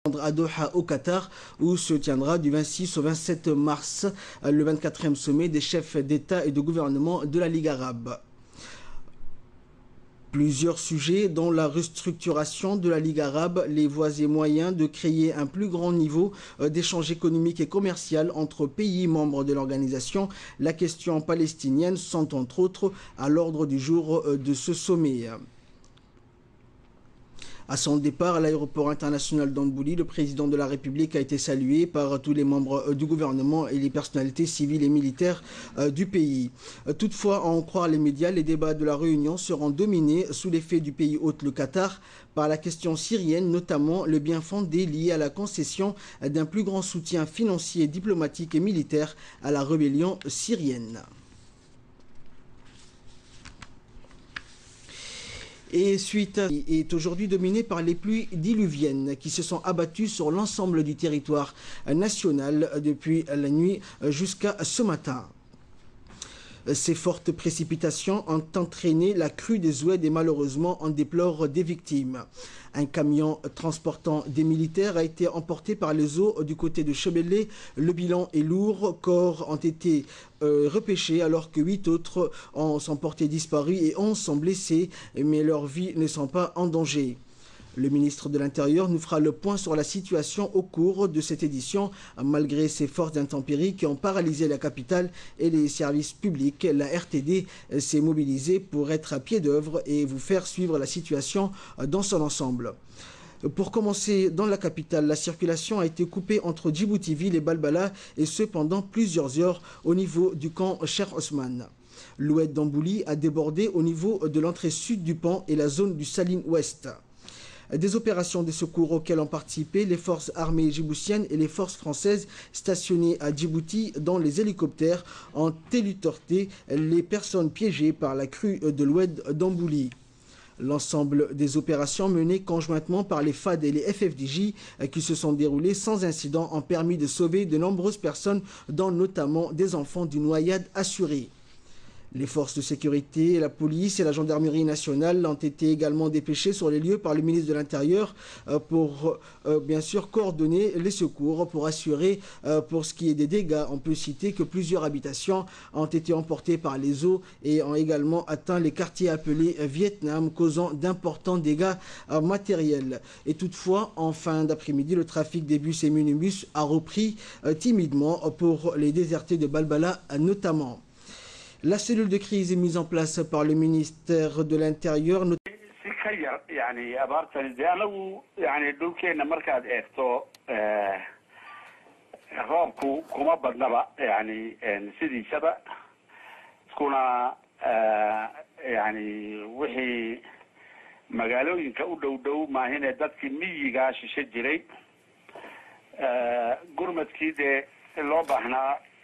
à Doha au Qatar où se tiendra du 26 au 27 mars le 24e sommet des chefs d'État et de gouvernement de la Ligue arabe. Plusieurs sujets dont la restructuration de la Ligue arabe, les voies et moyens de créer un plus grand niveau d'échange économique et commercial entre pays membres de l'organisation, la question palestinienne sont entre autres à l'ordre du jour de ce sommet. À son départ à l'aéroport international d'Ambouli, le président de la République a été salué par tous les membres du gouvernement et les personnalités civiles et militaires du pays. Toutefois, à en croire les médias, les débats de la réunion seront dominés sous l'effet du pays hôte, le Qatar, par la question syrienne, notamment le bien fondé lié à la concession d'un plus grand soutien financier, diplomatique et militaire à la rébellion syrienne. Et suite est aujourd'hui dominée par les pluies diluviennes qui se sont abattues sur l'ensemble du territoire national depuis la nuit jusqu'à ce matin. Ces fortes précipitations ont entraîné la crue des Oued et malheureusement on déplore des victimes. Un camion transportant des militaires a été emporté par les eaux du côté de Chebellé. Le bilan est lourd. Corps ont été repêchés alors que 8 autres sont portés disparus et 11 sont blessés, mais leurs vies ne sont pas en danger. Le ministre de l'Intérieur nous fera le point sur la situation au cours de cette édition. Malgré ces fortes intempéries qui ont paralysé la capitale et les services publics, la RTD s'est mobilisée pour être à pied d'œuvre et vous faire suivre la situation dans son ensemble. Pour commencer, dans la capitale, la circulation a été coupée entre Djibouti-Ville et Balbala, et ce pendant plusieurs heures au niveau du camp Cheikh Ousmane. L'oued d'Ambouli a débordé au niveau de l'entrée sud du pont et la zone du Saline Ouest. Des opérations de secours auxquelles ont participé les forces armées djiboutiennes et les forces françaises stationnées à Djibouti dans les hélicoptères ont téléporté les personnes piégées par la crue de l'oued d'Ambouli. L'ensemble des opérations menées conjointement par les FAD et les FFDJ qui se sont déroulées sans incident ont permis de sauver de nombreuses personnes, dont notamment des enfants d'une noyade assurée. Les forces de sécurité, la police et la gendarmerie nationale ont été également dépêchées sur les lieux par le ministre de l'Intérieur pour bien sûr coordonner les secours pour assurer pour ce qui est des dégâts. On peut citer que plusieurs habitations ont été emportées par les eaux et ont également atteint les quartiers appelés Vietnam, causant d'importants dégâts matériels. Et toutefois, en fin d'après-midi, le trafic des bus et minibus a repris timidement pour les désertés de Balbala notamment. La cellule de crise est mise en place par le ministère de l'Intérieur.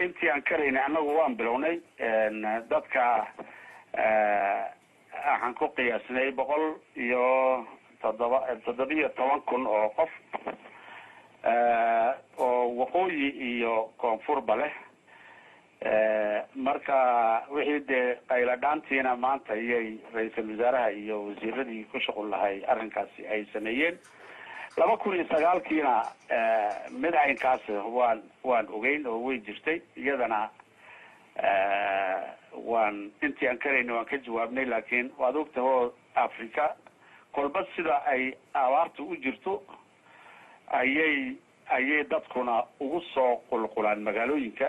intii aan karayna anagu waan bilownay dadka waxaan ku qiyaasnay 117,000 oo qof oo waqooyi iyo koonfurba leh marka wixii de qayla dhaantiina maanta ayay ra'iisul wasaaraha iyo wasiiradii ku shaqo lahay arrinkaasi ay sameeyeen 2009kiina madaxinkaas waan ogeyn oo way jirtay iyadana waan intii aan karayna waan ka jawaabnay laakiin waad ogtahay Afrika kolba sida ay abaartu u jirto ayay dadkuna ugu soo qulqulaan magaalooyinka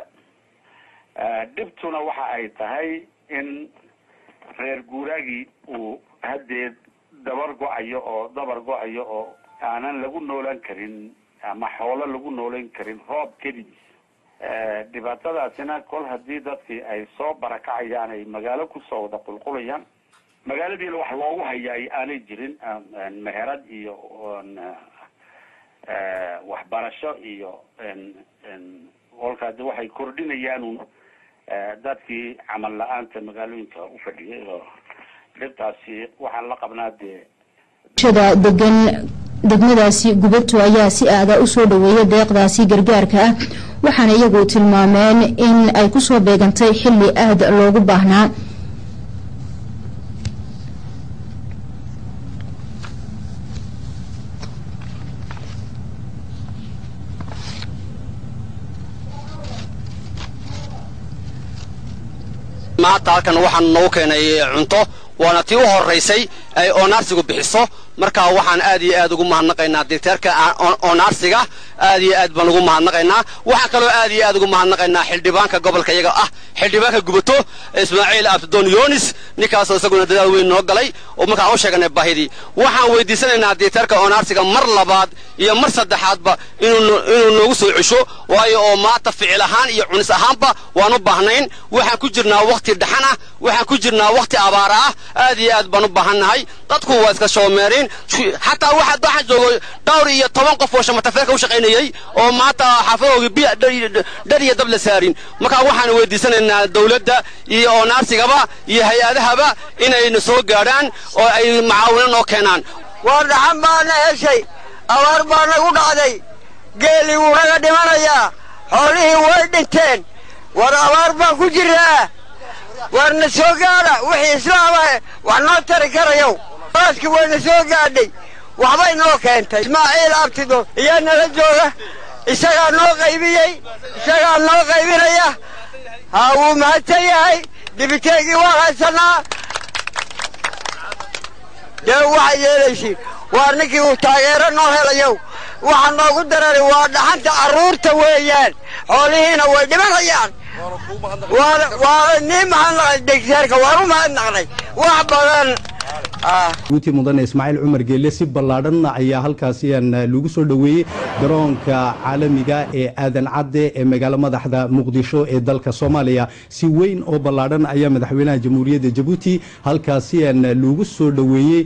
dibtuna waxa ay tahay in reer guuraagi uu hadeed dabar go'ayo oo aanan lagu noolan karin ama xoolo lagu noolan karin roob keliis dhibaatadaasina kol hadii dadkii ay soo barakacayaan ay magaalo ku soo wada qulqulayaan magaaladii wax loogu hayay aanay jirin meherad iyo waxbarasho iyo walkaas waxay kordhinayaan dadkii camal la'aanta magaalooyinka u fadhiyay oo dhibtaasi waxaan la qabnaa degan degmadaasi gubato ayaa si aad u soo dhaweeyay deeqdaasi gargaarka ah waxaana iyagu tilmaameen in ay ku soo beegantay xilli aad loogu baahnaa maanta halkan waxaan noogu keenay cunto waana tii u horeysay ay onaarsigu bixiso marka waxaan aad iyo aad ugu mahadnaqaynaa direkteerka onaarsiga aad iyo aad baan ugu mahadnaqaynaa waxa kale oo aad iyo aad ugu mahadnaqaynaa xildhibaanka gobolka iyaga xildhibaanka gubato Ismaaciil Abdoon Yoonis ninkaas oo isaguna dadaal weyn noo galay oo markaan u sheegnay baahidii waxaan weydiisanaynaa direkteerka onaarsiga mar labaad iyo mar saddexaadba inuu noogu soo cesho waayo oo maanta ficil ahaan iyo cunis ahaanba waan u baahnayn waxaan ku jirnaa waqti dhaxan ah waxaan ku jirnaa waqti abaar ah aad iyo aad baan u baahanahay dadku waa iska shoomeerin حتى واحد جوجو دوري يتوان قف وش متفرق وش قينيي أو ما تا حفظوا بيا دري دبل سارين ما كان واحد ودي سنة إن الدولة ده أو ناس جبا يهيا ذهبا إن ينسوق جاران أو أي معاونين أو كنان ورحم بنا شيء أوار بنا قد عدي قالي ورا دمنا يا حوله وردتين ورا أوار بنا كجرا ورنسوق جارا وحي إسلامه ونطر كريو باسكي وين سوق قاعدي وحباي نو كانت اسماعيل ابتدو يانا لجوغا اسغا نو قيبيي اسغا نو قيبينيا هاو ما تياي دبتيغي وهاسنا يا waxay yeelaysi waa ninkii uu taageero noo helayo waxa noogu dareeray waa dhaxanta caruurta weeyaan xoolihiina way dhimanayaan waa nimaan la dhigseerka waa uma naqnay wax badan guuti mudane Ismaaciil Umar Geelle si ballaadhan ayaa halkaasi lagu soo dhaweeyay garoonka caalamiga ee Aadan Cadde ee magaalada madaxda Muqdisho ee dalka Soomaaliya si weyn oo ballaadhan ayaa madaxweynaha Jamhuuriyadda Djibouti halkaasi lagu soo dhaweeyay